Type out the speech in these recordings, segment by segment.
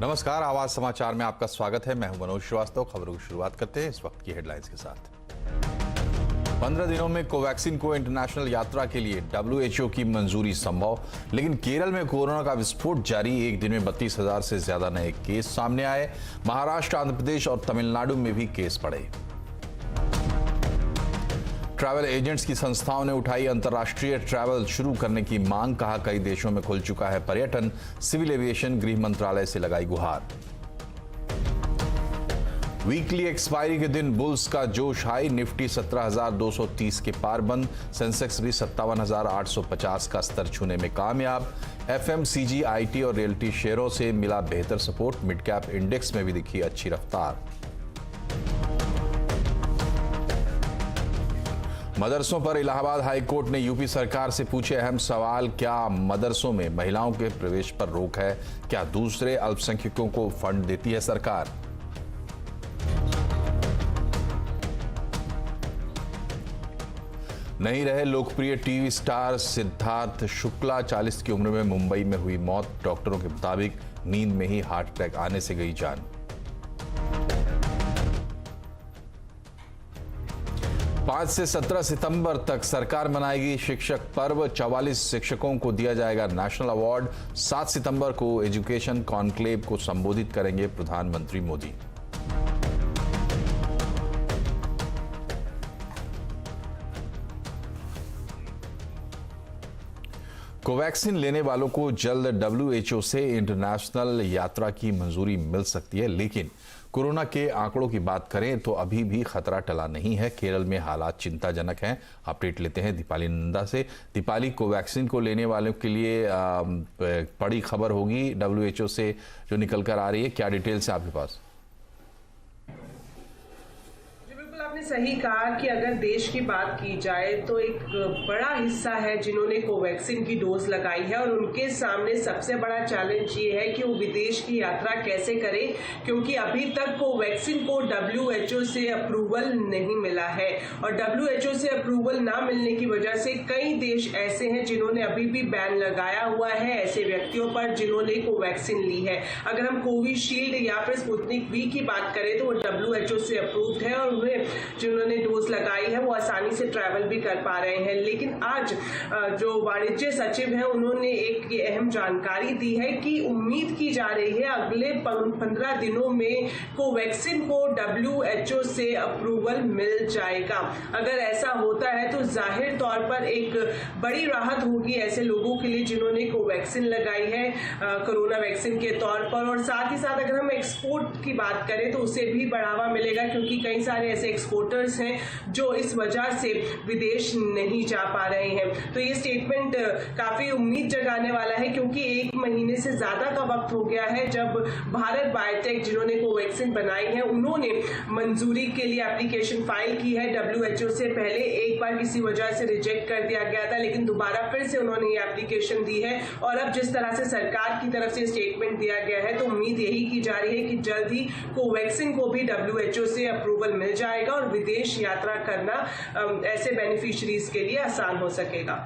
नमस्कार, आवाज समाचार में आपका स्वागत है। मैं हूं मनोज श्रीवास्तव। खबरों की शुरुआत करते हैं इस वक्त की हेडलाइंस के साथ। 15 दिनों में कोवैक्सीन को इंटरनेशनल यात्रा के लिए WHO की मंजूरी संभव, लेकिन केरल में कोरोना का विस्फोट जारी। एक दिन में 32,000 से ज्यादा नए केस सामने आए। महाराष्ट्र, आंध्र प्रदेश और तमिलनाडु में भी केस बढ़े। ट्रैवल एजेंट्स की संस्थाओं ने उठाई अंतर्राष्ट्रीय ट्रैवल शुरू करने की मांग। कहा, कई देशों में खुल चुका है पर्यटन। सिविल एविएशन गृह मंत्रालय से लगाई गुहार। वीकली एक्सपायरी के दिन बुल्स का जोश हाई। निफ्टी 17,230 के पार बंद। सेंसेक्स भी 57,850 का स्तर छूने में कामयाब। FMCG, IT और रियल्टी शेयरों से मिला बेहतर सपोर्ट। मिड कैप इंडेक्स में भी दिखी अच्छी रफ्तार। मदरसों पर इलाहाबाद हाई कोर्ट ने यूपी सरकार से पूछे अहम सवाल। क्या मदरसों में महिलाओं के प्रवेश पर रोक है? क्या दूसरे अल्पसंख्यकों को फंड देती है सरकार? नहीं रहे लोकप्रिय टीवी स्टार सिद्धार्थ शुक्ला। 40 की उम्र में मुंबई में हुई मौत। डॉक्टरों के मुताबिक नींद में ही हार्ट अटैक आने से गई जान। 5 से 17 सितंबर तक सरकार मनाएगी शिक्षक पर्व। 44 शिक्षकों को दिया जाएगा नेशनल अवार्ड। 7 सितंबर को एजुकेशन कॉन्क्लेव को संबोधित करेंगे प्रधानमंत्री मोदी। कोवैक्सीन लेने वालों को जल्द WHO से इंटरनेशनल यात्रा की मंजूरी मिल सकती है, लेकिन कोरोना के आंकड़ों की बात करें तो अभी भी खतरा टला नहीं है। केरल में हालात चिंताजनक हैं। अपडेट लेते हैं दीपाली नंदा से। दीपाली, कोवैक्सीन को लेने वालों के लिए बड़ी खबर होगी WHO से जो निकल कर आ रही है। क्या डिटेल्स है आपके पास? आपने सही कहा कि अगर देश की बात की जाए तो एक बड़ा हिस्सा है जिन्होंने कोवैक्सीन की डोज लगाई है और उनके सामने सबसे बड़ा चैलेंज ये है कि वो विदेश की यात्रा कैसे करें, क्योंकि अभी तक कोवैक्सीन को WHO से अप्रूवल नहीं मिला है। और WHO से अप्रूवल ना मिलने की वजह से कई देश ऐसे हैं जिन्होंने अभी भी बैन लगाया हुआ है ऐसे व्यक्तियों पर जिन्होंने कोवैक्सीन ली है। अगर हम कोविशील्ड या फिर स्पुतनिक V की बात करें तो वो WHO से अप्रूव्ड है और उन्हें जिन्होंने डोज लगाई है वो आसानी से ट्रैवल भी कर पा रहे हैं। लेकिन आज जो वाणिज्य सचिव हैं उन्होंने एक ये अहम जानकारी दी है कि उम्मीद की जा रही है अगले 15 दिनों में कोवैक्सीन को WHO से अप्रूवल मिल जाएगा। अगर ऐसा होता है तो जाहिर तौर पर एक बड़ी राहत होगी ऐसे लोगों के लिए जिन्होंने कोवैक्सीन लगाई है कोरोना वैक्सीन के तौर पर। और साथ ही साथ अगर हम एक्सपोर्ट की बात करें तो उसे भी बढ़ावा मिलेगा, क्योंकि कई सारे ऐसे एक्सपोर्टर्स हैं जो इस वजह से विदेश नहीं जा पा रहे हैं। तो ये स्टेटमेंट काफी उम्मीद जगाने वाला है, क्योंकि 1 महीने से ज्यादा का वक्त हो गया है जब भारत बायोटेक जिन्होंने कोवैक्सीन बनाई है उन्होंने मंजूरी के लिए एप्लीकेशन फाइल की है WHO से। पहले एक बार किसी वजह से रिजेक्ट कर दिया गया था, लेकिन दोबारा फिर से उन्होंने ये एप्लीकेशन दी है। और अब जिस तरह से सरकार की तरफ से स्टेटमेंट दिया गया है तो उम्मीद यही की जा रही है कि जल्द ही कोवैक्सीन को भी WHO से अप्रूवल मिल जाएगा और विदेश यात्रा करना ऐसे बेनिफिशियरीज के लिए आसान हो सकेगा।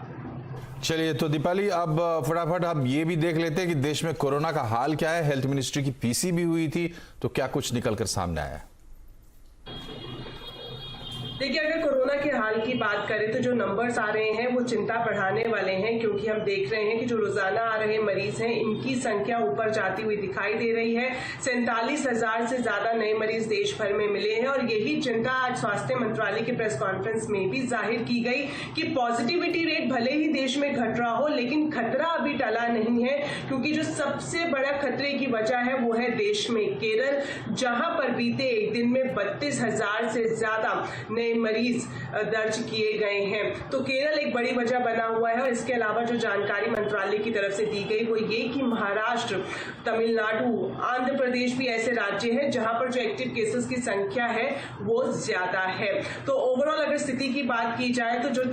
चलिए, तो दीपाली अब फटाफट आप ये भी देख लेते हैं कि देश में कोरोना का हाल क्या है। हेल्थ मिनिस्ट्री की PC भी हुई थी, तो क्या कुछ निकलकर सामने आया? देखिए, अगर कोरोना के हाल की बात करें तो जो नंबर्स आ रहे हैं वो चिंता बढ़ाने वाले हैं, क्योंकि हम देख रहे हैं कि जो रोजाना आ रहे मरीज हैं इनकी संख्या ऊपर जाती हुई दिखाई दे रही है। 47,000 से ज्यादा नए मरीज देश भर में मिले हैं और यही चिंता आज स्वास्थ्य मंत्रालय की प्रेस कॉन्फ्रेंस में भी जाहिर की गई कि पॉजिटिविटी रेट भले ही देश में घट रहा हो लेकिन खतरा अभी टला नहीं है, क्योंकि जो सबसे बड़ा खतरे की वजह है वो है देश में केरल, जहां पर बीते एक दिन में 32,000 से ज्यादा नए मरीज दर्ज किए गए हैं। तो केरल एक बड़ी वजह बना हुआ है। और इसके अलावा जो जानकारी मंत्रालय की तरफ से दी गई वो ये कि महाराष्ट्र, तमिलनाडु, आंध्र प्रदेश भी ऐसे राज्य हैं जहां पर जो एक्टिव केसेस की संख्या है वो ज्यादा है। तो ओवरऑल अगर स्थिति की बात की जाए तो जो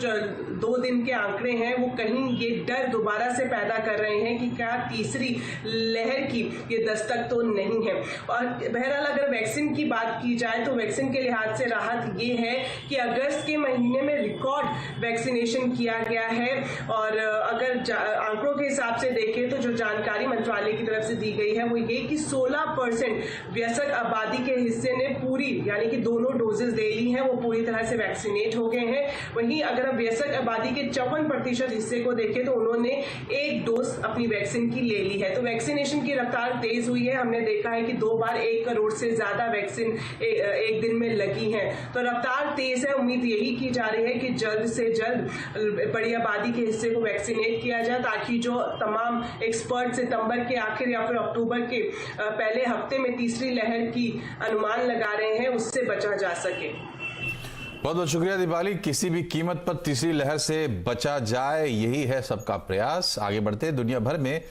2 दिन के आंकड़े हैं वो कहीं ये डर दोबारा से पैदा कर रहे हैं कि क्या तीसरी लहर की ये दस्तक तो नहीं है। और बहरहाल अगर वैक्सीन की बात की जाए तो वैक्सीन के लिहाज से राहत ये है कि अगस्त के महीने में रिकॉर्ड वैक्सीनेशन किया गया है। और अगर आंकड़ों के हिसाब से देखें तो जो जानकारी मंत्रालय की तरफ से दी गई है वो ये कि 16% वयस्क आबादी के हिस्से ने पूरी यानी कि दोनों डोजेस ले ली हैं, वो पूरी तरह से वैक्सीनेट हो गए हैं। वहीं अगर अब वयस्क आबादी के 54% हिस्से को देखें तो उन्होंने एक डोज अपनी वैक्सीन की ले ली है। तो वैक्सीनेशन की रफ्तार तेज हुई है। हमने देखा है कि 2 बार 1 करोड़ से ज्यादा वैक्सीन एक दिन में लगी है। तो रफ्तार तेज है। उम्मीद यही की जा रही है कि जल्द से जल्द बड़ी आबादी के हिस्से को वैक्सीनेट किया जाए, ताकि जो तमाम एक्सपर्ट सितंबर के आखिर या फिर अक्टूबर के पहले हफ्ते में तीसरी लहर की अनुमान लगा रहे हैं, उससे बचा जा सके। बहुत बहुत शुक्रिया दीपाली। किसी भी कीमत पर तीसरी लहर से बचा जाए, यही है सबका प्रयास। आगे बढ़ते, दुनिया भर में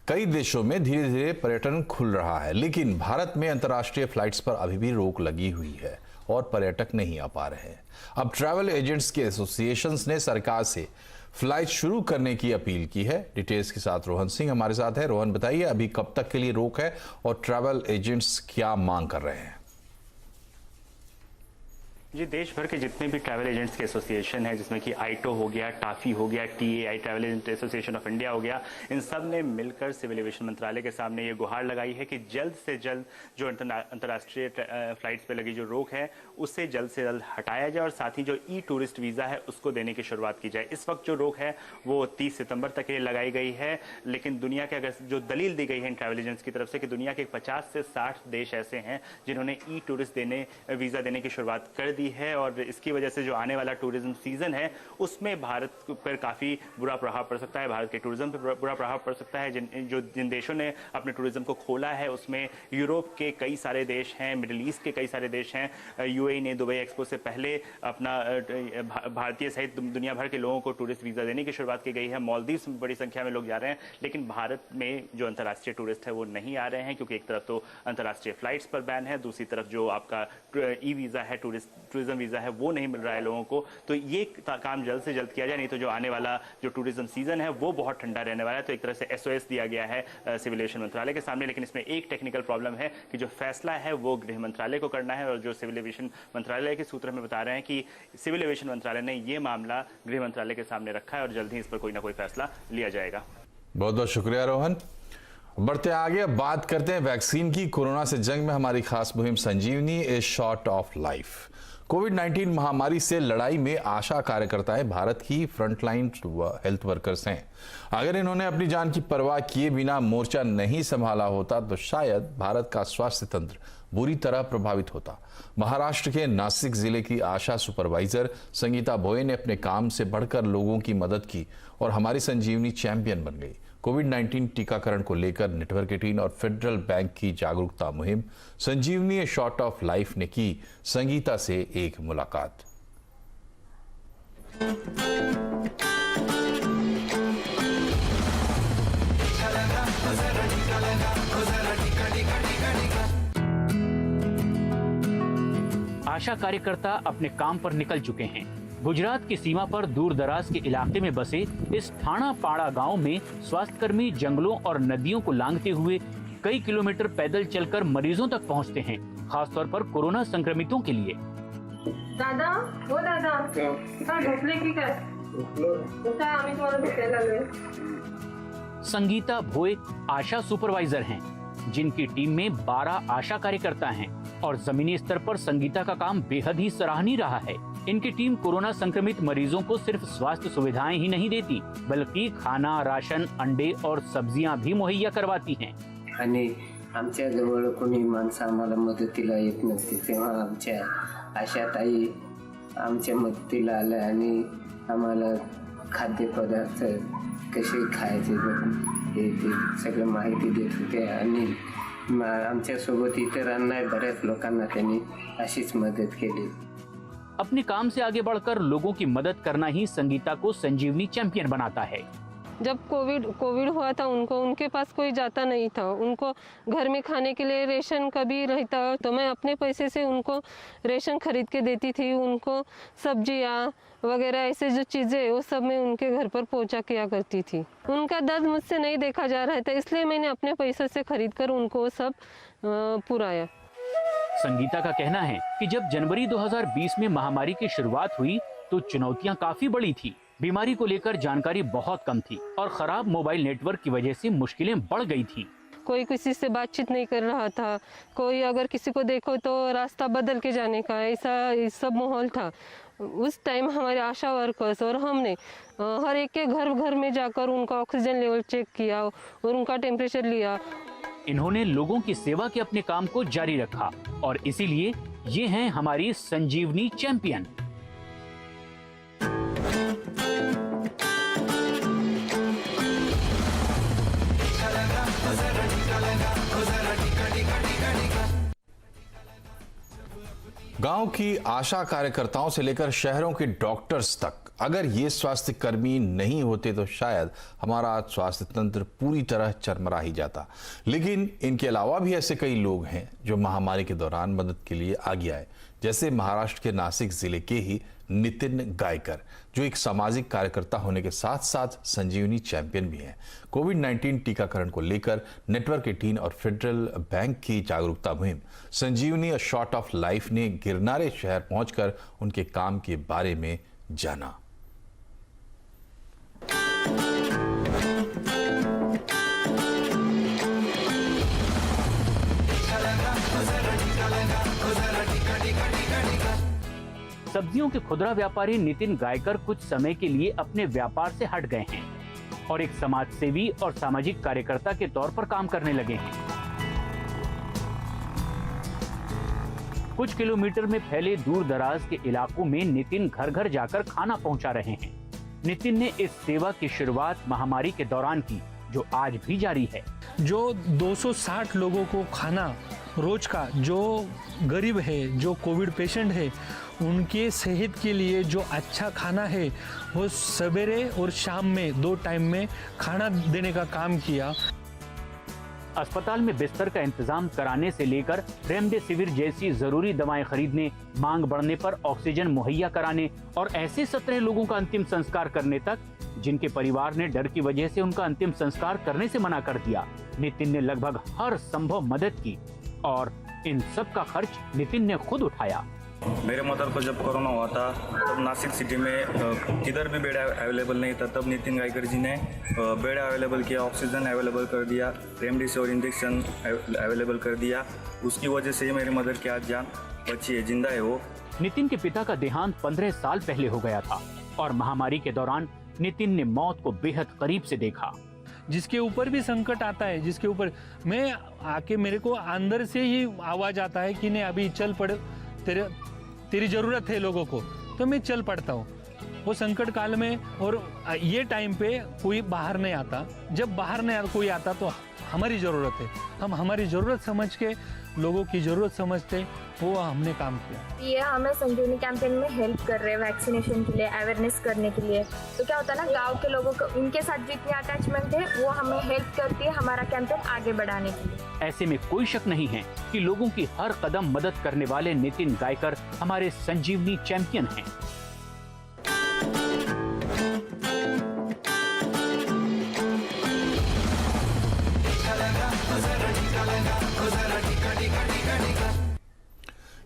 कई देशों में धीरे धीरे पर्यटन खुल रहा है, लेकिन भारत में अंतर्राष्ट्रीय फ्लाइट्स पर अभी भी रोक लगी हुई है और पर्यटक नहीं आ पा रहे हैं। अब ट्रैवल एजेंट्स के एसोसिएशंस ने सरकार से फ्लाइट शुरू करने की अपील की है। डिटेल्स के साथ रोहन सिंह हमारे साथ है। रोहन, बताइए अभी कब तक के लिए रोक है और ट्रैवल एजेंट्स क्या मांग कर रहे हैं? जी, देश भर के जितने भी ट्रैवल एजेंट्स के एसोसिएशन है, जिसमें कि आईटो हो गया, टाफी हो गया, TAI travel agent association of India हो गया, इन सब ने मिलकर सिविल एविएशन मंत्रालय के सामने ये गुहार लगाई है कि जल्द से जल्द जो अंतर्राष्ट्रीय फ्लाइट्स पे लगी जो रोक है उससे जल्द से जल्द हटाया जाए और साथ ही जो टूरिस्ट वीज़ा है उसको देने की शुरुआत की जाए। इस वक्त जो रोक है वो 30 सितंबर तक के लिए लगाई गई है, लेकिन दुनिया के अगर जो दलील दी गई है इन ट्रैवल एजेंट्स की तरफ से कि दुनिया के 50 से 60 देश ऐसे हैं जिन्होंने टूरिस्ट वीज़ा देने की शुरुआत कर दी है और इसकी वजह से जो आने वाला टूरिज्म सीजन है उसमें भारत पर काफ़ी बुरा प्रभाव पड़ सकता है, भारत के टूरिज्म पर बुरा प्रभाव पड़ सकता है। जिन देशों ने अपने टूरिज्म को खोला है उसमें यूरोप के कई सारे देश हैं, मिडिल ईस्ट के कई सारे देश हैं। UAE ने दुबई एक्सपो से पहले अपना भारतीय सहित दुनिया भर के लोगों को टूरिस्ट वीज़ा देने की शुरुआत की गई है। मालदीव्स में बड़ी संख्या में लोग जा रहे हैं, लेकिन भारत में जो अंतर्राष्ट्रीय टूरिस्ट है वो नहीं आ रहे हैं, क्योंकि एक तरफ तो अंतर्राष्ट्रीय फ्लाइट्स पर बैन है, दूसरी तरफ जो आपका वीज़ा है, टूरिज्म वीज़ा है, वो नहीं मिल रहा है लोगों को। तो ये काम जल्द से जल्द किया जाए, नहीं तो जो आने वाला जो टूरिज्म सीजन है वो बहुत ठंडा रहने वाला है। तो एक तरह से SOS दिया गया है सिविल एविएशन मंत्रालय के सामने, लेकिन इसमें एक टेक्निकल प्रॉब्लम है कि जो फैसला है वो गृह मंत्रालय को करना है और जो सिविल एविएशन मंत्रालय के सूत्र में बता रहे हैं कि सिविल एविएशन मंत्रालय ने ये मामला गृह मंत्रालय के सामने रखा है और जल्द ही इस पर कोई ना कोई फैसला लिया जाएगा। बहुत बहुत शुक्रिया रोहन। बढ़ते आगे, अब बात करते हैं वैक्सीन की। कोरोना से जंग में हमारी खास मुहिम संजीवनी ए शॉट ऑफ लाइफ। कोविड-19 महामारी से लड़ाई में आशा कार्यकर्ताएं भारत की फ्रंटलाइन हेल्थ वर्कर्स हैं। अगर इन्होंने अपनी जान की परवाह किए बिना मोर्चा नहीं संभाला होता तो शायद भारत का स्वास्थ्य तंत्र बुरी तरह प्रभावित होता। महाराष्ट्र के नासिक जिले की आशा सुपरवाइजर संगीता भोये ने अपने काम से बढ़कर लोगों की मदद की और हमारी संजीवनी चैंपियन बन गई। कोविड-19 टीकाकरण को लेकर नेटवर्क 18 और फेडरल बैंक की जागरूकता मुहिम संजीवनी शॉट ऑफ लाइफ ने की संगीता से एक मुलाकात। आशा कार्यकर्ता अपने काम पर निकल चुके हैं। गुजरात की सीमा पर दूर दराज के इलाके में बसे इस ठाणा पाड़ा गांव में स्वास्थ्यकर्मी जंगलों और नदियों को लांघते हुए कई किलोमीटर पैदल चलकर मरीजों तक पहुंचते हैं, खासतौर पर कोरोना संक्रमितों के लिए। दादा, वो दादा, ढोकले की काय? आम्ही तुम्हाला भेटायला आलोय। संगीता भोये आशा सुपरवाइजर हैं, जिनकी टीम में 12 आशा कार्यकर्ता हैं और जमीनी स्तर पर संगीता का काम बेहद ही सराहनीय रहा है। इनकी टीम कोरोना संक्रमित मरीजों को सिर्फ स्वास्थ्य सुविधाएं ही नहीं देती, बल्कि खाना, राशन, अंडे और सब्जियां भी मुहैया करवाती हैं। आणि आमच्या जवळ कोणी माणसं आम्हाला मदतीला येत नसते, तेव्हा आमच्या आशाताई आमच्या मदतीला आल्या आणि आम्हाला खाद्यपदार्थ कसे खायचे हे ते सगळं माहिती देत होते आणि आमच्यासोबत इतरांना बऱ्याच लोकांना त्यांनी अशीच मदत केली। अपने काम से आगे बढ़कर लोगों की मदद करना ही संगीता को संजीवनी चैंपियन बनाता है। जब कोविड हुआ था उनके पास कोई जाता नहीं था, उनको घर में खाने के लिए रेशन कभी रहता तो मैं अपने पैसे से उनको रेशन खरीद के देती थी, उनको सब्जियाँ वगैरह ऐसे जो चीज़ें वो सब मैं उनके घर पर पहुंचा किया करती थी। उनका दर्द मुझसे नहीं देखा जा रहा था, इसलिए मैंने अपने पैसे से खरीद कर उनको वो सब पुराया। संगीता का कहना है कि जब जनवरी 2020 में महामारी की शुरुआत हुई तो चुनौतियां काफी बड़ी थी। बीमारी को लेकर जानकारी बहुत कम थी और खराब मोबाइल नेटवर्क की वजह से मुश्किलें बढ़ गई थी। कोई किसी से बातचीत नहीं कर रहा था, कोई अगर किसी को देखो तो रास्ता बदल के जाने का, ऐसा सब माहौल था। उस टाइम हमारे आशा वर्कर्स और हमने हर एक के घर घर में जाकर उनका ऑक्सीजन लेवल चेक किया और उनका टेम्परेचर लिया। इन्होंने लोगों की सेवा के अपने काम को जारी रखा और इसीलिए ये हैं हमारी संजीवनी चैंपियन। गांव की आशा कार्यकर्ताओं से लेकर शहरों के डॉक्टर्स तक, अगर ये स्वास्थ्य कर्मी नहीं होते तो शायद हमारा स्वास्थ्य तंत्र पूरी तरह चरमरा ही जाता। लेकिन इनके अलावा भी ऐसे कई लोग हैं जो महामारी के दौरान मदद के लिए आगे आए, जैसे महाराष्ट्र के नासिक जिले के ही नितिन गायकर, जो एक सामाजिक कार्यकर्ता होने के साथ साथ संजीवनी चैंपियन भी हैं। कोविड-19 टीकाकरण को लेकर नेटवर्क 18 और फेडरल बैंक की जागरूकता मुहिम संजीवनी अ शॉट ऑफ लाइफ ने गिरनारे शहर पहुंचकर उनके काम के बारे में जाना। सब्जियों के खुदरा व्यापारी नितिन गायकर कुछ समय के लिए अपने व्यापार से हट गए हैं और एक समाज सेवी और सामाजिक कार्यकर्ता के तौर पर काम करने लगे हैं। कुछ किलोमीटर में फैले दूर दराज के इलाकों में नितिन घर घर जाकर खाना पहुंचा रहे हैं। नितिन ने इस सेवा की शुरुआत महामारी के दौरान की, जो आज भी जारी है। जो 260 लोगों को खाना रोज का, जो गरीब है, जो कोविड पेशेंट है, उनके सेहत के लिए जो अच्छा खाना है वो सवेरे और शाम में 2 टाइम में खाना देने का काम किया। अस्पताल में बिस्तर का इंतजाम कराने से लेकर रेमडेसिविर जैसी जरूरी दवाएं खरीदने, मांग बढ़ने पर ऑक्सीजन मुहैया कराने और ऐसे 17 लोगों का अंतिम संस्कार करने तक, जिनके परिवार ने डर की वजह से उनका अंतिम संस्कार करने से मना कर दिया, नितिन ने लगभग हर संभव मदद की और इन सब का खर्च नितिन ने खुद उठाया। मेरे मदर को जब कोरोना हुआ था तब नासिक सिटी में किधर भी बेड अवेलेबल नहीं था, तब नितिन गायकर जी ने बेड अवेलेबल किया, ऑक्सीजन अवेलेबल कर दिया, रेमडेसिविर इंजेक्शन अवेलेबल कर दिया। उसकी वजह से मेरी मदर की आज जान बची है, जिंदा है वो। नितिन के पिता का देहांत 15 साल पहले हो गया था और महामारी के दौरान नितिन ने मौत को बेहद करीब से देखा। जिसके ऊपर भी संकट आता है, जिसके ऊपर मैं आके मेरे को अंदर से ही आवाज आता है कि नहीं अभी चल पड़, तेरी जरूरत है लोगों को, तो मैं चल पड़ता हूँ। वो संकट काल में और ये टाइम पे कोई बाहर नहीं आता। जब बाहर नहीं कोई आता तो हमारी ज़रूरत है, हम हमारी ज़रूरत समझ के, लोगों की ज़रूरत समझते, वो हमने काम किया। ये हमें संजीवनी कैंपेन में हेल्प कर रहे हैं वैक्सीनेशन के लिए, अवेयरनेस करने के लिए। तो क्या होता है ना, गांव के लोगों को उनके साथ जितनी अटैचमेंट है वो हमें हेल्प करती है हमारा कैंपेन आगे बढ़ाने के लिए। ऐसे में कोई शक नहीं है कि लोगों की हर कदम मदद करने वाले नितिन गायकर हमारे संजीवनी चैंपियन हैं।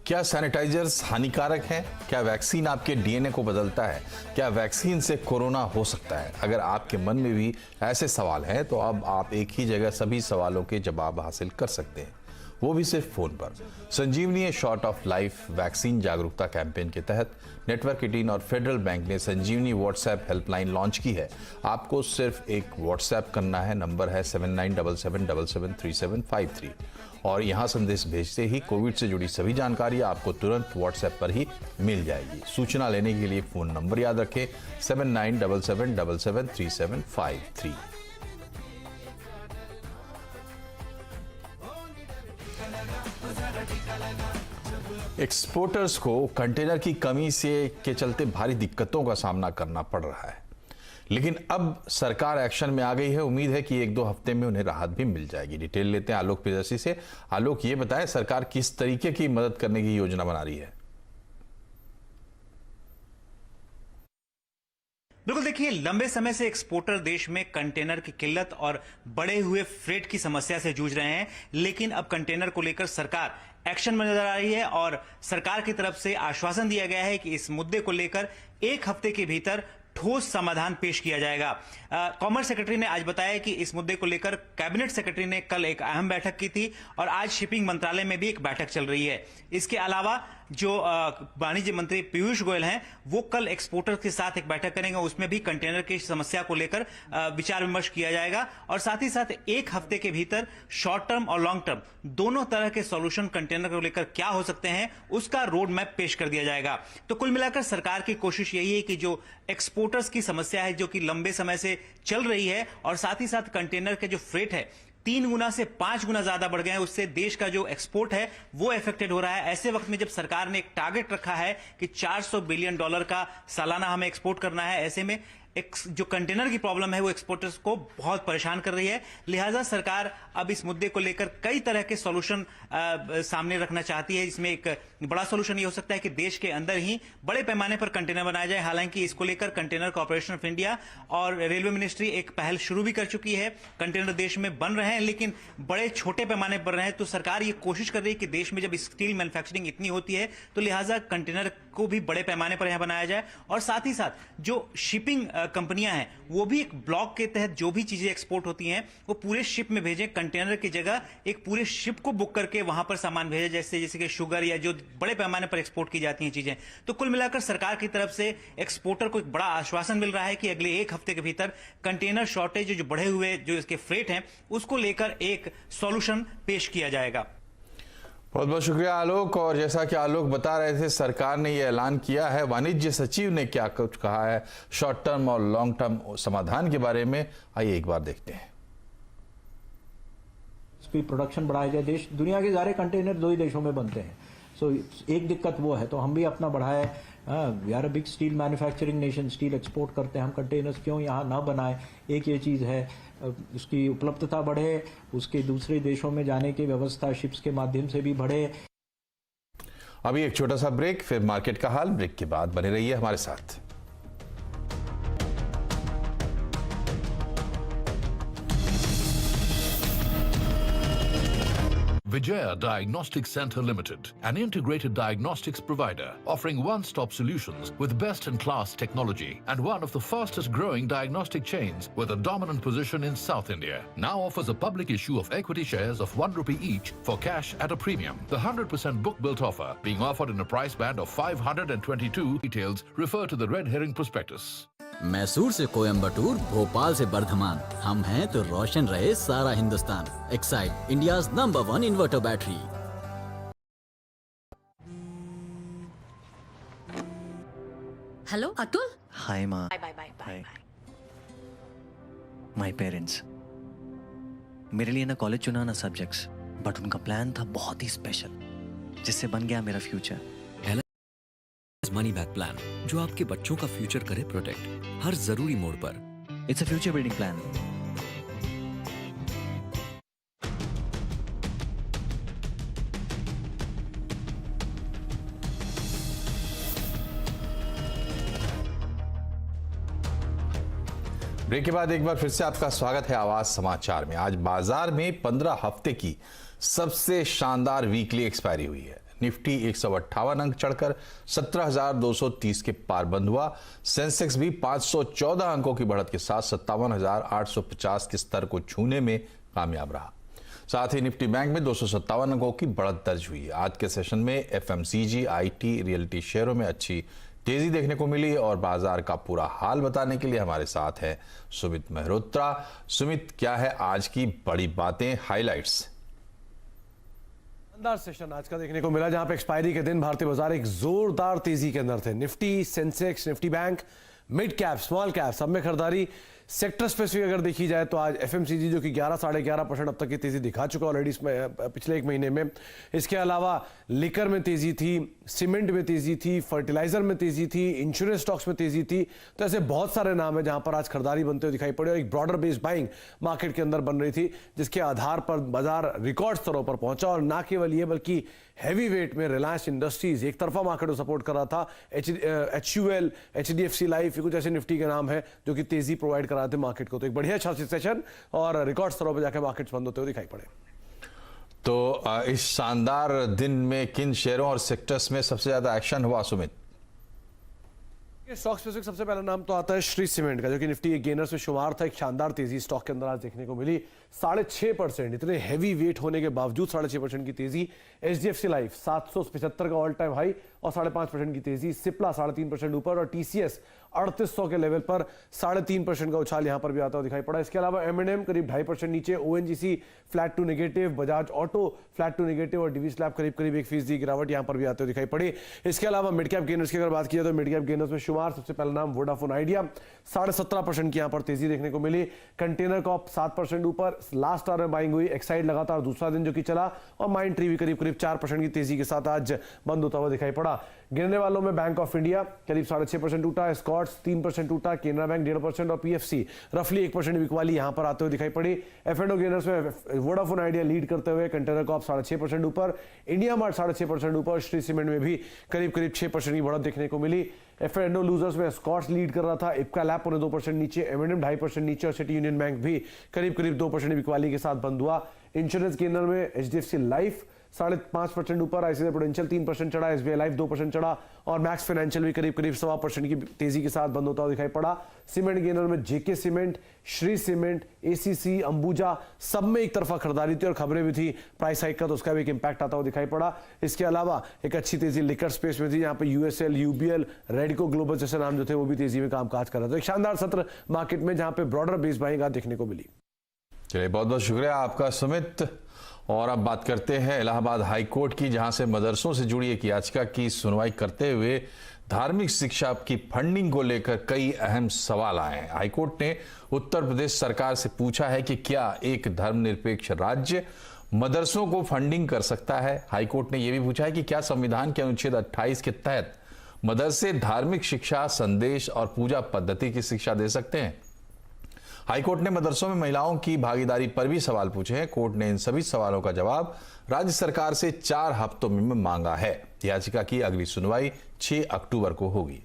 क्या सैनिटाइजर्स हानिकारक हैं? क्या वैक्सीन आपके डीएनए को बदलता है? क्या वैक्सीन से कोरोना हो सकता है? अगर आपके मन में भी ऐसे सवाल हैं तो अब आप एक ही जगह सभी सवालों के जवाब हासिल कर सकते हैं, वो भी सिर्फ फोन पर। Sanjeevani a shot of life vaccine जागरूकता कैंपेन के तहत नेटवर्क 18 और फेडरल बैंक ने संजीवनी व्हाट्सएप हेल्पलाइन लॉन्च की है। आपको सिर्फ एक व्हाट्सएप करना है, नंबर है 7977773753 और यहाँ संदेश भेजते ही कोविड से जुड़ी सभी जानकारी आपको तुरंत व्हाट्सएप पर ही मिल जाएगी। सूचना लेने के लिए फोन नंबर याद रखें 7977773753। एक्सपोर्टर्स को कंटेनर की कमी के चलते भारी दिक्कतों का सामना करना पड़ रहा है, लेकिन अब सरकार एक्शन में आ गई है। उम्मीद है कि 1-2 हफ्ते में उन्हें राहत भी मिल जाएगी। डिटेल लेते हैं आलोक प्रियदर्शी से। आलोक, ये बताएं सरकार किस तरीके की मदद करने की योजना बना रही है? बिल्कुल, देखिए, लंबे समय से एक्सपोर्टर देश में कंटेनर की किल्लत और बढ़े हुए फ्रेट की समस्या से जूझ रहे हैं, लेकिन अब कंटेनर को लेकर सरकार एक्शन में नजर आ रही है और सरकार की तरफ से आश्वासन दिया गया है कि इस मुद्दे को लेकर 1 हफ्ते के भीतर ठोस समाधान पेश किया जाएगा। कॉमर्स सेक्रेटरी ने आज बताया कि इस मुद्दे को लेकर कैबिनेट सेक्रेटरी ने कल एक अहम बैठक की थी और आज शिपिंग मंत्रालय में भी एक बैठक चल रही है। इसके अलावा जो वाणिज्य मंत्री पीयूष गोयल हैं, वो कल एक्सपोर्टर के साथ एक बैठक करेंगे, उसमें भी कंटेनर की समस्या को लेकर विचार विमर्श किया जाएगा और साथ ही साथ 1 हफ्ते के भीतर शॉर्ट टर्म और लॉन्ग टर्म दोनों तरह के सॉल्यूशन कंटेनर को लेकर क्या हो सकते हैं, उसका रोड मैप पेश कर दिया जाएगा। तो कुल मिलाकर सरकार की कोशिश यही है कि जो एक्सपोर्टर्स की समस्या है, जो कि लंबे समय से चल रही है, और साथ ही साथ कंटेनर के जो फ्रेट है 3 गुना से 5 गुना ज्यादा बढ़ गए हैं, उससे देश का जो एक्सपोर्ट है वो इफेक्टेड हो रहा है। ऐसे वक्त में जब सरकार ने एक टारगेट रखा है कि $400 बिलियन का सालाना हमें एक्सपोर्ट करना है, ऐसे में जो कंटेनर की प्रॉब्लम है वो एक्सपोर्टर्स को बहुत परेशान कर रही है। लिहाजा सरकार अब इस मुद्दे को लेकर कई तरह के सॉल्यूशन सामने रखना चाहती है। इसमें एक बड़ा सॉल्यूशन ये हो सकता है कि देश के अंदर ही बड़े पैमाने पर कंटेनर बनाया जाए। हालांकि इसको लेकर कंटेनर कॉर्पोरेशन ऑफ इंडिया और रेलवे मिनिस्ट्री एक पहल शुरू भी कर चुकी है। कंटेनर देश में बन रहे हैं, लेकिन बड़े छोटे पैमाने पर रहे हैं। तो सरकार ये कोशिश कर रही है कि देश में जब स्टील मैन्युफैक्चरिंग इतनी होती है तो लिहाजा कंटेनर को भी बड़े पैमाने पर यहां बनाया जाए और साथ ही साथ जो शिपिंग कंपनियां हैं वो भी एक ब्लॉक के तहत जो भी चीजें एक्सपोर्ट होती हैं वो पूरे शिप में भेजें। कंटेनर की जगह एक पूरे शिप को बुक करके वहां पर सामान भेजें, जैसे कि शुगर या जो बड़े पैमाने पर एक्सपोर्ट की जाती हैं चीजें। तो कुल मिलाकर सरकार की तरफ से एक्सपोर्टर को एक बड़ा आश्वासन मिल रहा है कि अगले 1 हफ्ते के भीतर कंटेनर शॉर्टेज जो बढ़े हुए जो इसके फ्रेट हैं उसको लेकर एक सॉल्यूशन पेश किया जाएगा। बहुत बहुत शुक्रिया आलोक। और जैसा कि आलोक बता रहे थे, सरकार ने यह ऐलान किया है। वाणिज्य सचिव ने क्या कुछ कहा है शॉर्ट टर्म और लॉन्ग टर्म समाधान के बारे में, आइए एक बार देखते हैं। स्पीड प्रोडक्शन बढ़ाया जाए। देश दुनिया के सारे कंटेनर 2 ही देशों में बनते हैं, सो एक दिक्कत वो है, तो हम भी अपना बढ़ाए। We are a big steel manufacturing nation, steel export करते हैं हम, कंटेनर्स क्यों यहाँ ना बनाए। एक ये चीज़ है, उसकी उपलब्धता बढ़े, उसके दूसरे देशों में जाने की व्यवस्था शिप्स के माध्यम से भी बढ़े। अभी एक छोटा सा ब्रेक, फिर मार्केट का हाल। ब्रेक के बाद बने रहिए हमारे साथ। Vijaya Diagnostic Center Limited, an integrated diagnostics provider offering one-stop solutions with best-in-class technology and one of the fastest-growing diagnostic chains with a dominant position in South India, now offers a public issue of equity shares of ₹1 each for cash at a premium. The 100% book-built offer being offered in a price band of 522. Details refer to the red herring prospectus. Mysore से कोयम्बटूर, भोपाल से बर्धमान, हम हैं तो रोशन रहे सारा Hindustan. Exide, India's number 1 inverter battery. Hello Atul. Hi माँ। Bye bye bye. My parents, मेरे लिए ना कॉलेज चुना ना सब्जेक्ट्स, बट उनका प्लान था बहुत ही स्पेशल, जिससे बन गया मेरा फ्यूचर। मनी बैक प्लान जो आपके बच्चों का फ्यूचर करे प्रोटेक्ट हर जरूरी मोड़ पर। It's a future building plan. Break के बाद एक बार फिर से आपका स्वागत है आवाज समाचार में। आज बाजार में 15 हफ्ते की सबसे शानदार वीकली एक्सपायरी हुई है। निफ्टी 158 अंक चढ़कर 17,230 के पार बंद हुआ। सेंसेक्स भी 514 अंकों की बढ़त के साथ 57,850 के स्तर को छूने में कामयाब रहा। साथ ही निफ्टी बैंक में 257 अंकों की बढ़त दर्ज हुई। आज के सेशन में एफएमसीजी, आईटी, रियल्टी शेयरों में अच्छी तेजी देखने को मिली और बाजार का पूरा हाल बताने के लिए हमारे साथ है सुमित मेहरोत्रा। सुमित, क्या है आज की बड़ी बातें, हाइलाइट्स? शानदार सेशन आज का देखने को मिला, जहां पे एक्सपायरी के दिन भारतीय बाजार एक जोरदार तेजी के अंदर थे। Nifty, Sensex, Nifty bank, mid cap, small cap सब में खरीदारी सेक्टर स्पेसिफिक अगर देखी जाए तो आज एफएमसीजी जो कि 11 साढ़े 11% अब तक की तेजी दिखा चुका ऑलरेडी इसमें पिछले एक महीने में। इसके अलावा लिकर में तेजी थी, सीमेंट में तेजी थी, फर्टिलाइजर में तेजी थी, इंश्योरेंस स्टॉक्स में तेजी थी। तो ऐसे बहुत सारे नाम है जहां पर आज खरीदारी बनते हुए दिखाई पड़े और एक ब्रॉडर बेस्ड बाइंग मार्केट के अंदर बन रही थी, जिसके आधार पर बाजार रिकॉर्ड स्तरों पर पहुंचा। और ना केवल ये बल्कि हैवी वेट में रिलायंस इंडस्ट्रीज एक तरफा मार्केट को सपोर्ट कर रहा था, HUL, HDFC लाइफ, कुछ ऐसे निफ्टी के नाम है जो कि तेजी प्रोवाइड करा रहे थे मार्केट को। तो एक बढ़िया सेशन और रिकॉर्ड स्तरों पर जाकर मार्केट्स बंद होते हुए दिखाई पड़े। तो इस शानदार दिन में किन शेयरों और सेक्टर्स में सबसे ज्यादा एक्शन हुआ सुमित? स्टॉक स्पेसिफिक सबसे पहला नाम तो आता है श्री सीमेंट का, जो कि निफ्टी गेनर्स में शुमार था। एक शानदार तेजी स्टॉक के अंदर आज देखने को मिली, 6.5%। इतने हैवी वेट होने के बावजूद 6.5% की तेजी। HDFC लाइफ 775 का ऑल टाइम हाई और 5.5% की तेजी। सिप्ला 3.5% ऊपर और TCS 3800 के लेवल पर 3.5% का उछाल यहां पर भी आता हुआ दिखाई पड़ा। इसके अलावा M&M करीब 2.5% नीचे, ONGC flat to negative, Bajaj auto flat to negative और डिवी स्लैब करीब 1% गिरावट यहां पर भी आते हुए दिखाई पड़ी। इसके अलावा मिड कैप गेनर्स की अगर बात की जाए तो मिड कैप गेनर्स में शुमार सबसे पहला नाम वोडाफोन आइडिया, 17.5% की यहां पर तेजी देखने को मिली। कंटेनर कॉर्प 7% ऊपर, लास्ट आवर में बाइंग हुई। एक्साइड लगातार दूसरा दिन जो कि चला और माइंड ट्री भी करीब 4% की तेजी के साथ आज बंद होता हुआ दिखाई पड़ा। गिरने वालों में बैंक ऑफ इंडिया करीब 6.5% टूटा, स्कॉट्स 3% टूटा, केनरा बैंक 1.5% और PFC रफली 1% बिकवाली यहां पर आते हुए दिखाई पड़ी। F&O गेनर्स में वोडाफोन आइडिया लीड करते हुए, कंटेनर कॉर्प 6.5% ऊपर, इंडिया मार्ट 6.5% ऊपर, श्री सीमेंट में भी करीब 6% की बढ़त देखने को मिली। F&O लूजर्स में स्कॉट्स लीड कर रहा था, इप्का लैब 2% नीचे, M&M 2.5% नीचे और सिटी यूनियन बैंक भी करीब 2% बिकवाली के साथ बंद हुआ। इंश्योरेंस गेनर में HDFC लाइफ 5.5% ऊपर, ICICI प्रूडेंशियल 3% चढ़ा, SBI लाइफ 2% चढ़ा और मैक्स फाइनेंशियल भी करीब 1.25% की तेजी के साथ बंद होता हुआ दिखाई पड़ा। सीमेंट गेनर में JK cement, Shri cement, ACC, Ambuja सब में एक तरफा खरीदारी थी और खबरें भी थी प्राइस हाइक का, तो उसका भी एक इंपैक्ट आता हुआ दिखाई पड़ा। इसके अलावा एक अच्छी तेजी लिकर स्पेस में थी, यहाँ पे USL, UBL, रेडिको ग्लोबल जैसे नाम जो थे वो भी तेजी में कामकाज कर रहे थे। एक शानदार सत्र मार्केट में जहां पे ब्रॉडर बेस बाइंग आज देखने को मिली। चलिए, बहुत बहुत शुक्रिया आपका सुमित। और अब बात करते हैं इलाहाबाद हाई कोर्ट की, जहां से मदरसों से जुड़ी एक याचिका की सुनवाई करते हुए धार्मिक शिक्षा की फंडिंग को लेकर कई अहम सवाल आए हैं। हाईकोर्ट ने उत्तर प्रदेश सरकार से पूछा है कि क्या एक धर्मनिरपेक्ष राज्य मदरसों को फंडिंग कर सकता है। हाईकोर्ट ने यह भी पूछा है कि क्या संविधान के अनुच्छेद 28 के तहत मदरसे धार्मिक शिक्षा, संदेश और पूजा पद्धति की शिक्षा दे सकते हैं। हाईकोर्ट ने मदरसों में महिलाओं की भागीदारी पर भी सवाल पूछे हैं। कोर्ट ने इन सभी सवालों का जवाब राज्य सरकार से 4 हफ्तों में मांगा है। याचिका की अगली सुनवाई 6 अक्टूबर को होगी।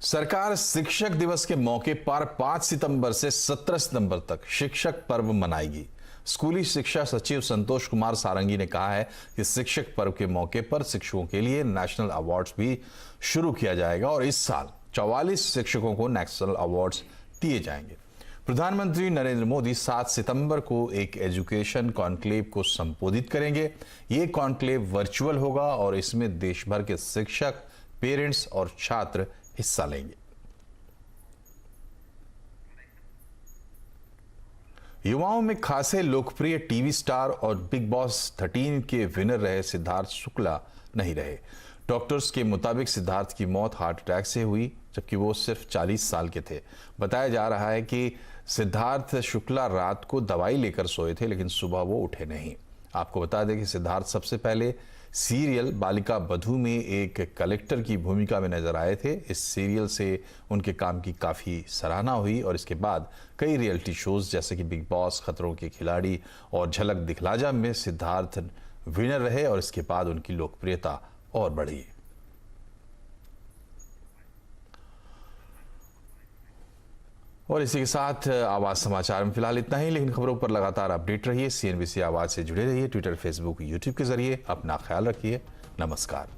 सरकार शिक्षक दिवस के मौके पर 5 सितंबर से 17 सितंबर तक शिक्षक पर्व मनाएगी। स्कूली शिक्षा सचिव संतोष कुमार सारंगी ने कहा है कि शिक्षक पर्व के मौके पर शिक्षकों के लिए नेशनल अवार्ड्स भी शुरू किया जाएगा और इस साल 44 शिक्षकों को नेशनल अवार्ड्स दिए जाएंगे। प्रधानमंत्री नरेंद्र मोदी 7 सितंबर को एक एजुकेशन कॉन्क्लेव को संबोधित करेंगे। ये कॉन्क्लेव वर्चुअल होगा और इसमें देश भर के शिक्षक, पेरेंट्स और छात्र हिस्सा लेंगे। युवाओं में खासे लोकप्रिय टीवी स्टार और बिग बॉस 13 के विनर रहे सिद्धार्थ शुक्ला नहीं रहे। डॉक्टर्स के मुताबिक सिद्धार्थ की मौत हार्ट अटैक से हुई, जबकि वो सिर्फ 40 साल के थे। बताया जा रहा है कि सिद्धार्थ शुक्ला रात को दवाई लेकर सोए थे, लेकिन सुबह वो उठे नहीं। आपको बता दें कि सिद्धार्थ सबसे पहले सीरियल बालिका बधू में एक कलेक्टर की भूमिका में नजर आए थे। इस सीरियल से उनके काम की काफ़ी सराहना हुई और इसके बाद कई रियलिटी शोज जैसे कि बिग बॉस, खतरों के खिलाड़ी और झलक दिखला जा में सिद्धार्थ विनर रहे और इसके बाद उनकी लोकप्रियता और बढ़ी। और इसी के साथ आवाज समाचार में फिलहाल इतना ही, लेकिन खबरों पर लगातार अपडेट रहिए। CNBC आवाज से जुड़े रहिए। ट्विटर, फेसबुक, यूट्यूब के जरिए। अपना ख्याल रखिए। नमस्कार।